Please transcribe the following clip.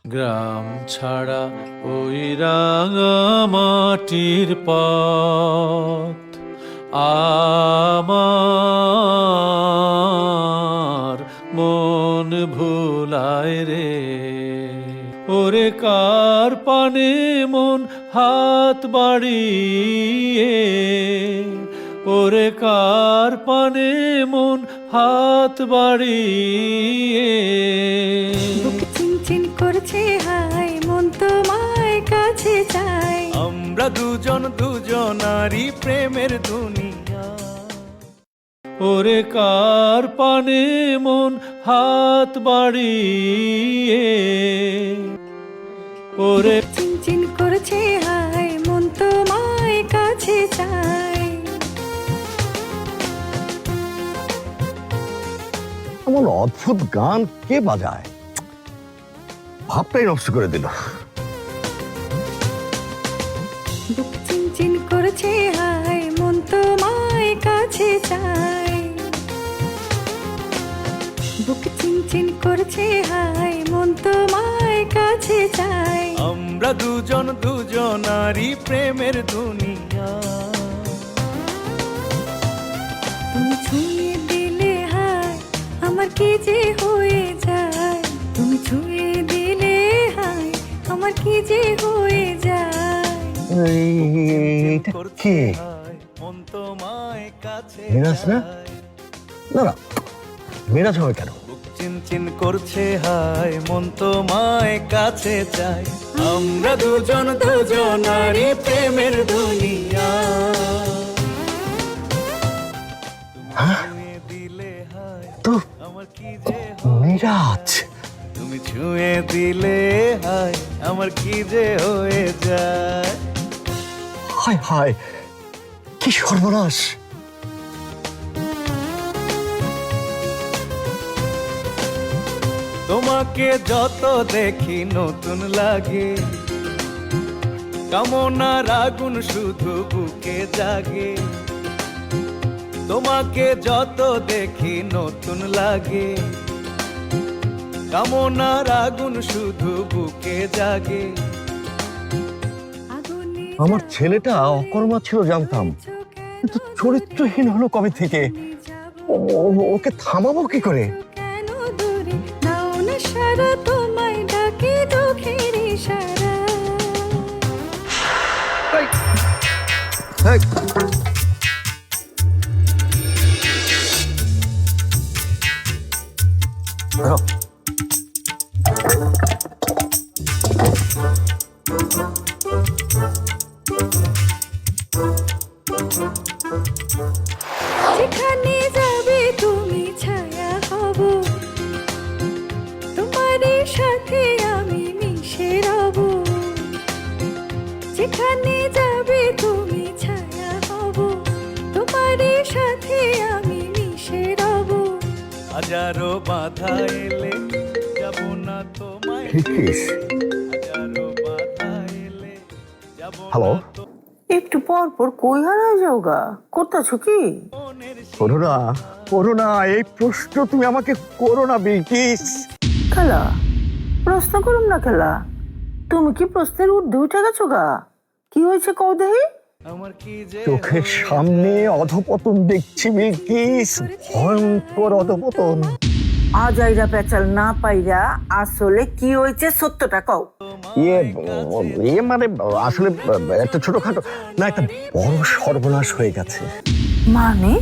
গ্রাম ছাড়া ওই রাঙা মাটির পথ আমার মন ভুলায় রে। ওরে কার পানে মন হাত বাড়িয়ে, ওরে কার পানে মন হাত বাড়িয়ে। বুক চিনচিন করছে হায়, মন তোমায় কাছে চাই। আমরা দুজন দুজনারই প্রেমের দুনিয়া। ওরে কার পানে মন হাত বাড়িয়ে, ওরে চিনচিন করছে হায়, মন তোমায় কাছে চাই। এমন অদ্ভুত গান কে বাজায়, ভাবটাই নষ্ট করে দিল। বুক চিনচিন করছে হায়, মন তোমায় কাছে চাই। বুক চিনচিন করছে হায়, মন তোমায় কাছে চাই। আমরা দুজন দুজনারই প্রেমের দুনিয়া। তুমি ছুঁয়ে দিলে হায়, আমার কি যে হয়ে যায়। তুমি ছুঁয়ে দিলে হায়, আমার কি যে হয়ে যায়। এটা কে? হায়, মন তোমায় কাছে মিরাজ না? চায়। না না, মেরাজ হবে কেন? বুক চিনচিন করছে হায়, মন তোমায় কাছে চায়। আমরা দুজন দুজনারই প্রেমের দুনিয়া। ছুঁয়ে দিলে হায়, তো আমার কি যে মিরাজ, তুমি ছুঁয়ে দিলে হায়, আমার কি যে হয়ে যায়। হায় হায়, কি সর্বনাশ! তোমাকে যত দেখি নতুন লাগে, কামনার আগুন শুধু বুকে জাগে। তোমাকে যত দেখি নতুন লাগে, কামনার আগুন শুধু বুকে জাগে। আগুনে আমার ছেলেটা অকর্মা ছিল জানতাম, কিন্তু চরিত্রহীন হলো কবে থেকে? ওকে থামাবো কি করে? কেন দূরে দাও না সারা, তোমায় ডাকে চোখের ইশারা। যেখানে যাবে তুমি ছায়া হব, তোমারই সাথে আমি মিশে রব। যেখানে যাবে তুমি ছায়া হব, তোমারই সাথে আমি মিশে রব। হাজারো বাধা এলে যাব না তোমায় ঠিকিস। হাজারো বাধা এলে যাব হ্যালো? না তো একটু পর পর কই হারায় যাও গা, করতেছো কি? মনের করোনা, করোনা, এই প্রশ্ন তুমি আমাকে করো না বিলকিস। খেলা প্রশ্ন করুন না খেলা, তুমি কি প্রশ্নের ঊর্ধ্বে উঠে গেছো গা? কি হয়েছে কও দেহি? আমার কি যে চোখের সামনে অধপতন দেখছি বিলকিস, ভয়ঙ্কর অধপতন। আজাইরা পেঁচাল না পাইরা আসলে কি হয়েছে সত্যটা কও। ইয়ে ইয়ে মানে আসলে একটা ছোটখাটো না, একটা বড় সর্বনাশ হয়ে গেছে। মানে